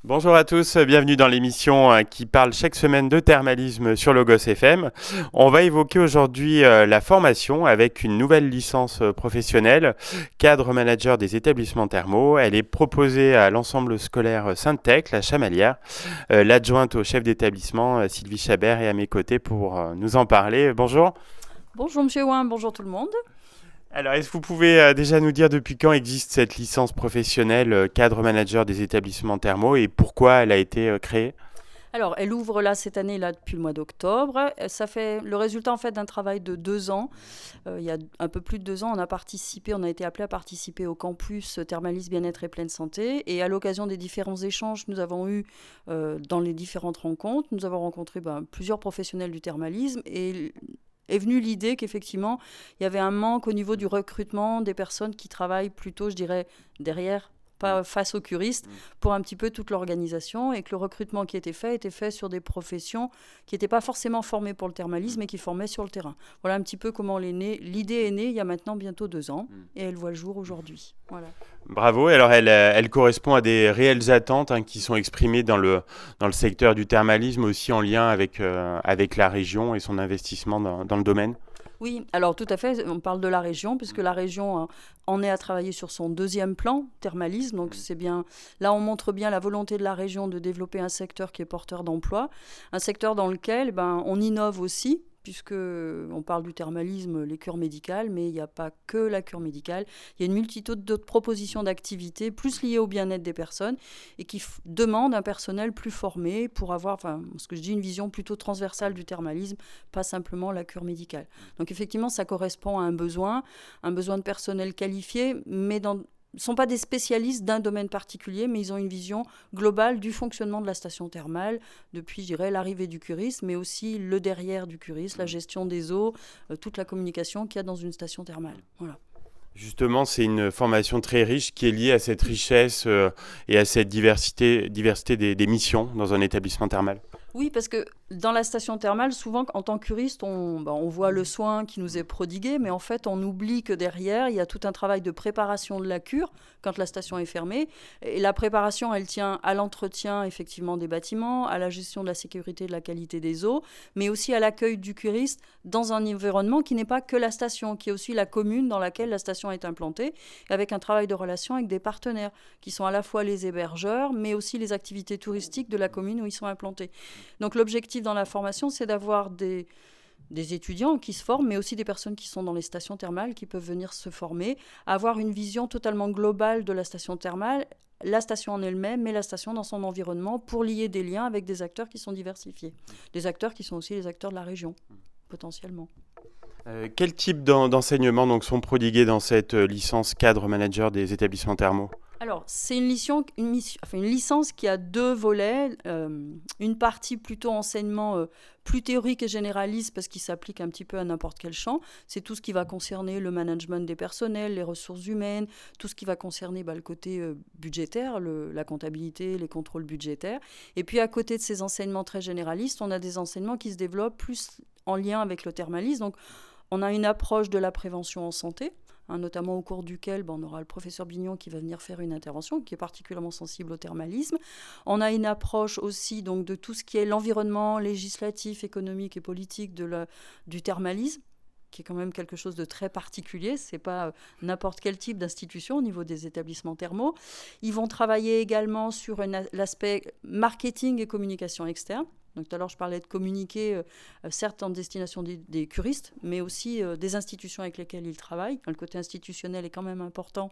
Bonjour à tous, bienvenue dans l'émission qui parle chaque semaine de thermalisme sur Logos FM. On va évoquer aujourd'hui la formation avec une nouvelle licence professionnelle, cadre manager des établissements thermaux. Elle est proposée à l'ensemble scolaire Sainte-Thècle, la Chamalière. L'adjointe au chef d'établissement, Sylvie Chabert, est à mes côtés pour nous en parler. Bonjour. Bonjour Monsieur Ouin, bonjour tout le monde. Alors, est-ce que vous pouvez déjà nous dire depuis quand existe cette licence professionnelle cadre manager des établissements thermaux et pourquoi elle a été créée? Alors, elle ouvre là cette année là depuis le mois d'octobre. Ça fait le résultat en fait d'un travail de 2 ans. Il y a un peu plus de 2 ans, on a été appelé à participer au campus Thermalisme Bien-être et Pleine Santé. Et à l'occasion des différents échanges que nous avons eus dans les différentes rencontres, nous avons rencontré plusieurs professionnels du thermalisme et est venue l'idée qu'effectivement, il y avait un manque au niveau du recrutement des personnes qui travaillent plutôt, je dirais, derrière, pas face aux curistes, pour un petit peu toute l'organisation, et que le recrutement qui était fait sur des professions qui n'étaient pas forcément formées pour le thermalisme et qui formaient sur le terrain. Voilà un petit peu comment l'idée est née il y a maintenant bientôt 2 ans, et elle voit le jour aujourd'hui. Voilà. Bravo. Alors, elle correspond à des réelles attentes qui sont exprimées dans le secteur du thermalisme, aussi en lien avec la région et son investissement dans le domaine. Oui, alors tout à fait, on parle de la région, puisque la région en est à travailler sur son deuxième plan, thermalisme, donc c'est bien, là on montre bien la volonté de la région de développer un secteur qui est porteur d'emploi, un secteur dans lequel on innove aussi, puisque on parle du thermalisme, les cures médicales, mais il n'y a pas que la cure médicale. Il y a une multitude d'autres propositions d'activités, plus liées au bien-être des personnes, et qui demandent un personnel plus formé pour avoir, ce que je dis, une vision plutôt transversale du thermalisme, pas simplement la cure médicale. Donc effectivement, ça correspond à un besoin de personnel qualifié, mais ne sont pas des spécialistes d'un domaine particulier, mais ils ont une vision globale du fonctionnement de la station thermale, depuis, je dirais, l'arrivée du curisme, mais aussi le derrière du curisme, la gestion des eaux, toute la communication qu'il y a dans une station thermale. Voilà. Justement, c'est une formation très riche qui est liée à cette richesse et à cette diversité des missions dans un établissement thermal. Oui, parce que dans la station thermale, souvent, en tant que curiste, on voit le soin qui nous est prodigué, mais en fait, on oublie que derrière, il y a tout un travail de préparation de la cure quand la station est fermée. Et la préparation, elle tient à l'entretien, effectivement, des bâtiments, à la gestion de la sécurité et de la qualité des eaux, mais aussi à l'accueil du curiste dans un environnement qui n'est pas que la station, qui est aussi la commune dans laquelle la station est implantée, avec un travail de relation avec des partenaires, qui sont à la fois les hébergeurs, mais aussi les activités touristiques de la commune où ils sont implantés. Donc l'objectif dans la formation, c'est d'avoir des étudiants qui se forment, mais aussi des personnes qui sont dans les stations thermales, qui peuvent venir se former, avoir une vision totalement globale de la station thermale, la station en elle-même, mais la station dans son environnement, pour lier des liens avec des acteurs qui sont diversifiés. Des acteurs qui sont aussi les acteurs de la région, potentiellement. Quel type d'enseignements donc, sont prodigués dans cette licence cadre manager des établissements thermaux? Alors, c'est une licence qui a deux volets. Une partie plutôt enseignement plus théorique et généraliste parce qu'il s'applique un petit peu à n'importe quel champ. C'est tout ce qui va concerner le management des personnels, les ressources humaines, tout ce qui va concerner le côté budgétaire, la comptabilité, les contrôles budgétaires. Et puis, à côté de ces enseignements très généralistes, on a des enseignements qui se développent plus en lien avec le thermalisme. Donc, on a une approche de la prévention en santé, notamment au cours duquel on aura le professeur Bignon qui va venir faire une intervention, qui est particulièrement sensible au thermalisme. On a une approche aussi donc, de tout ce qui est l'environnement législatif, économique et politique du thermalisme, qui est quand même quelque chose de très particulier. Ce n'est pas n'importe quel type d'institution au niveau des établissements thermaux. Ils vont travailler également sur l'aspect marketing et communication externe. Donc tout à l'heure, je parlais de communiquer, certes en destination des curistes, mais aussi des institutions avec lesquelles ils travaillent. Le côté institutionnel est quand même important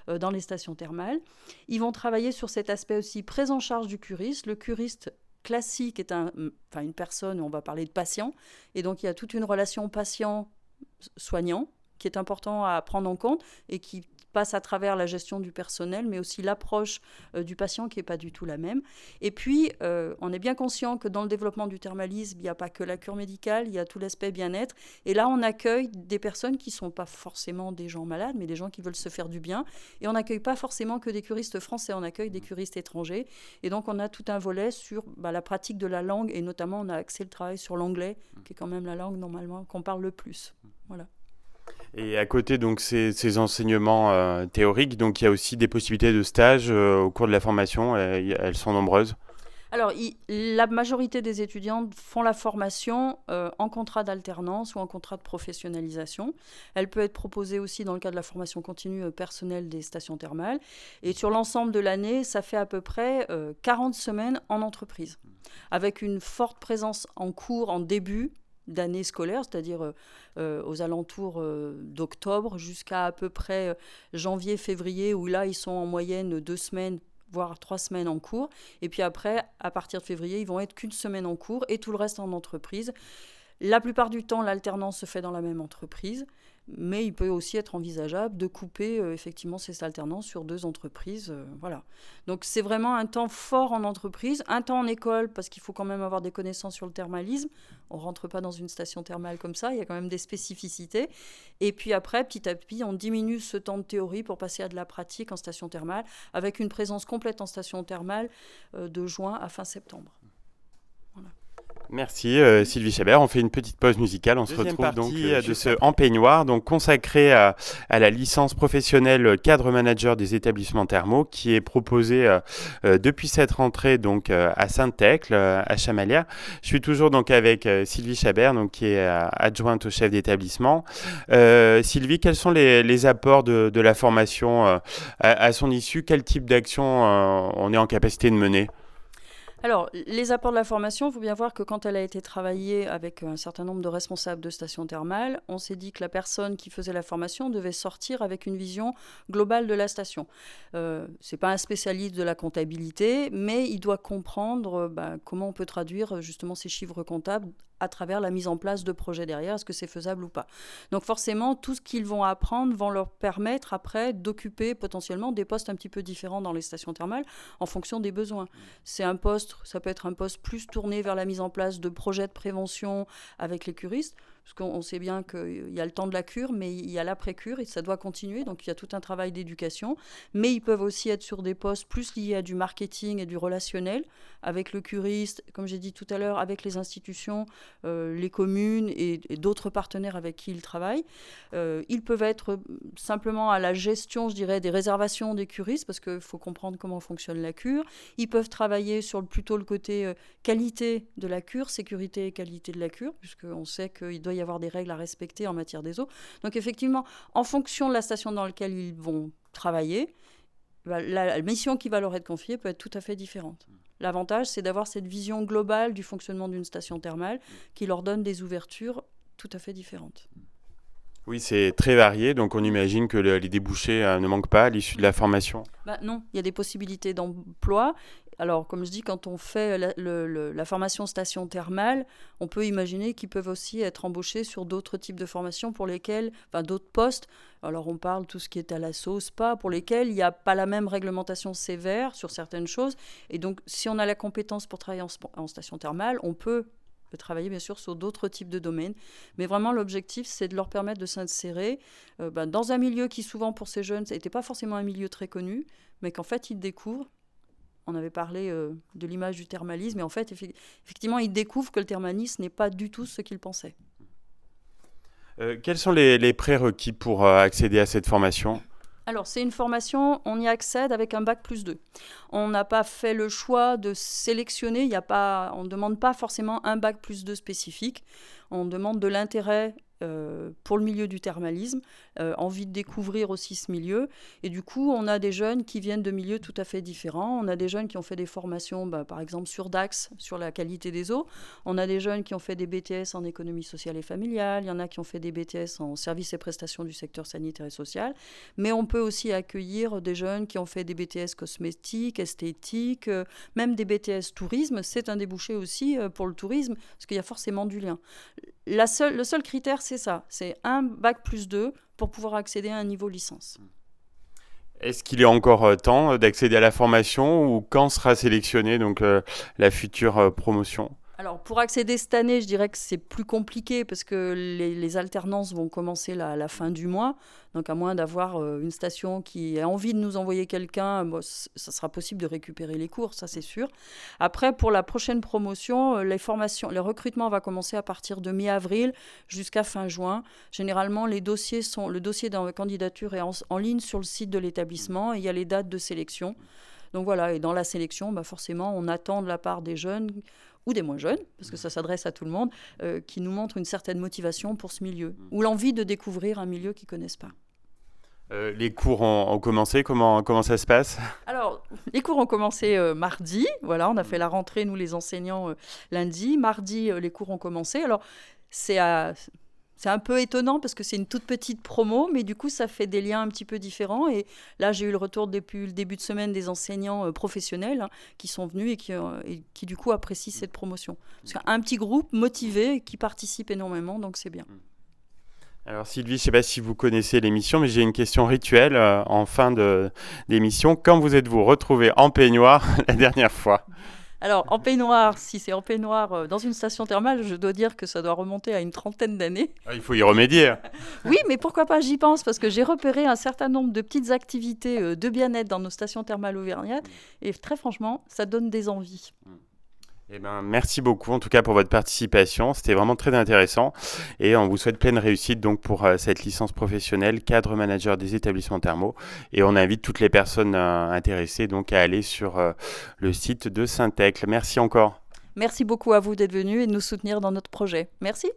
dans les stations thermales. Ils vont travailler sur cet aspect aussi prise en charge du curiste. Le curiste classique est une personne, on va parler de patient, et donc il y a toute une relation patient-soignant qui est important à prendre en compte et qui passe à travers la gestion du personnel, mais aussi l'approche du patient qui n'est pas du tout la même. Et puis, on est bien conscient que dans le développement du thermalisme, il n'y a pas que la cure médicale, il y a tout l'aspect bien-être. Et là, on accueille des personnes qui ne sont pas forcément des gens malades, mais des gens qui veulent se faire du bien. Et on n'accueille pas forcément que des curistes français, on accueille des curistes étrangers. Et donc, on a tout un volet sur la pratique de la langue, et notamment, on a axé le travail sur l'anglais, qui est quand même la langue, normalement, qu'on parle le plus. Voilà. Et à côté donc ces enseignements théoriques, donc il y a aussi des possibilités de stage au cours de la formation. Elles sont nombreuses. Alors, la majorité des étudiants font la formation en contrat d'alternance ou en contrat de professionnalisation. Elle peut être proposée aussi dans le cadre de la formation continue personnelle des stations thermales. Et sur l'ensemble de l'année, ça fait à peu près 40 semaines en entreprise, avec une forte présence en cours en début d'année scolaire, c'est-à-dire aux alentours d'octobre jusqu'à à peu près janvier-février, où là, ils sont en moyenne 2 semaines voire 3 semaines en cours. Et puis après, à partir de février, ils vont être qu'une semaine en cours et tout le reste en entreprise. La plupart du temps, l'alternance se fait dans la même entreprise, mais il peut aussi être envisageable de couper effectivement ces alternances sur 2 entreprises. Voilà. Donc c'est vraiment un temps fort en entreprise, un temps en école, parce qu'il faut quand même avoir des connaissances sur le thermalisme. On ne rentre pas dans une station thermale comme ça, il y a quand même des spécificités. Et puis après, petit à petit, on diminue ce temps de théorie pour passer à de la pratique en station thermale, avec une présence complète en station thermale de juin à fin septembre. Voilà. Merci Sylvie Chabert. On fait une petite pause musicale. On se retrouve donc de ce En Peignoir, donc consacré à la licence professionnelle cadre manager des établissements thermaux, qui est proposée depuis cette rentrée donc à Saint-Thècle, à Chamalières. Je suis toujours donc avec Sylvie Chabert, donc qui est adjointe au chef d'établissement. Sylvie, quels sont les apports de la formation à son issue? Quel type d'action on est en capacité de mener? Alors, les apports de la formation, il faut bien voir que quand elle a été travaillée avec un certain nombre de responsables de stations thermales, on s'est dit que la personne qui faisait la formation devait sortir avec une vision globale de la station. C'est pas un spécialiste de la comptabilité, mais il doit comprendre comment on peut traduire justement ces chiffres comptables à travers la mise en place de projets derrière, est-ce que c'est faisable ou pas. Donc forcément, tout ce qu'ils vont apprendre vont leur permettre après d'occuper potentiellement des postes un petit peu différents dans les stations thermales en fonction des besoins. C'est un poste, ça peut être un poste plus tourné vers la mise en place de projets de prévention avec les curistes, parce qu'on sait bien qu'il y a le temps de la cure, mais il y a l'après-cure et ça doit continuer, donc il y a tout un travail d'éducation. Mais ils peuvent aussi être sur des postes plus liés à du marketing et du relationnel, avec le curiste, comme j'ai dit tout à l'heure, avec les institutions, les communes et d'autres partenaires avec qui ils travaillent. Ils peuvent être simplement à la gestion, je dirais, des réservations des curistes, parce qu'il faut comprendre comment fonctionne la cure. Ils peuvent travailler sur plutôt le côté qualité de la cure, sécurité et qualité de la cure, puisqu'on sait qu'il doit y avoir des règles à respecter en matière des eaux. Donc effectivement, en fonction de la station dans laquelle ils vont travailler, la mission qui va leur être confiée peut être tout à fait différente. L'avantage, c'est d'avoir cette vision globale du fonctionnement d'une station thermale qui leur donne des ouvertures tout à fait différentes. Oui, c'est très varié, donc on imagine que les débouchés ne manquent pas à l'issue de la formation. Non, il y a des possibilités d'emploi. Alors, comme je dis, quand on fait la formation station thermale, on peut imaginer qu'ils peuvent aussi être embauchés sur d'autres types de formations pour lesquelles, d'autres postes. Alors, on parle tout ce qui est à l'assaut, spa, pour lesquels il n'y a pas la même réglementation sévère sur certaines choses. Et donc, si on a la compétence pour travailler en station thermale, on peut travailler bien sûr sur d'autres types de domaines. Mais vraiment, l'objectif, c'est de leur permettre de s'insérer dans un milieu qui, souvent, pour ces jeunes, n'était pas forcément un milieu très connu, mais qu'en fait, ils découvrent. On avait parlé de l'image du thermalisme, et en fait, effectivement, ils découvrent que le thermalisme n'est pas du tout ce qu'ils pensaient. Quels sont les prérequis pour accéder à cette formation ? Alors, c'est une formation, on y accède avec un bac+2. On n'a pas fait le choix de sélectionner, on ne demande pas forcément un bac+2 spécifique. On demande de l'intérêt pour le milieu du thermalisme, envie de découvrir aussi ce milieu. Et du coup, on a des jeunes qui viennent de milieux tout à fait différents. On a des jeunes qui ont fait des formations, par exemple, sur DAX, sur la qualité des eaux. On a des jeunes qui ont fait des BTS en économie sociale et familiale. Il y en a qui ont fait des BTS en services et prestations du secteur sanitaire et social. Mais on peut aussi accueillir des jeunes qui ont fait des BTS cosmétiques, esthétiques, même des BTS tourisme. C'est un débouché aussi pour le tourisme, parce qu'il y a forcément du lien. Le seul critère, c'est ça. C'est un bac+2 pour pouvoir accéder à un niveau licence. Est-ce qu'il est encore temps d'accéder à la formation, ou quand sera sélectionnée donc, la future promotion ? Alors, pour accéder cette année, je dirais que c'est plus compliqué parce que les alternances vont commencer à la fin du mois. Donc, à moins d'avoir une station qui a envie de nous envoyer quelqu'un, ça sera possible de récupérer les cours, ça c'est sûr. Après, pour la prochaine promotion, les formations, les recrutements va commencer à partir de mi-avril jusqu'à fin juin. Généralement, le dossier de la candidature est en ligne sur le site de l'établissement et il y a les dates de sélection. Donc voilà, et dans la sélection, forcément, on attend de la part des jeunes ou des moins jeunes, parce que ça s'adresse à tout le monde, qui nous montrent une certaine motivation pour ce milieu, ou l'envie de découvrir un milieu qu'ils ne connaissent pas. Les cours ont commencé, comment ça se passe? Alors, les cours ont commencé mardi, voilà, on a fait la rentrée, nous les enseignants, lundi. Mardi, les cours ont commencé. Alors, c'est un peu étonnant parce que c'est une toute petite promo, mais du coup, ça fait des liens un petit peu différents. Et là, j'ai eu le retour depuis le début de semaine des enseignants professionnels qui sont venus et qui, du coup, apprécient cette promotion. Parce qu'un petit groupe motivé qui participe énormément, donc c'est bien. Alors Sylvie, je ne sais pas si vous connaissez l'émission, mais j'ai une question rituelle en fin d'émission. Quand vous êtes-vous retrouvés en peignoir la dernière fois? Alors, en peignoir, si c'est en peignoir dans une station thermale, je dois dire que ça doit remonter à une trentaine d'années. Il faut y remédier. Oui, mais pourquoi pas, j'y pense, parce que j'ai repéré un certain nombre de petites activités de bien-être dans nos stations thermales auvergnates, et très franchement, ça donne des envies. Merci beaucoup en tout cas pour votre participation, c'était vraiment très intéressant et on vous souhaite pleine réussite donc pour cette licence professionnelle cadre manager des établissements thermaux et on invite toutes les personnes intéressées donc à aller sur le site de Syntec. Merci encore. Merci beaucoup à vous d'être venus et de nous soutenir dans notre projet. Merci.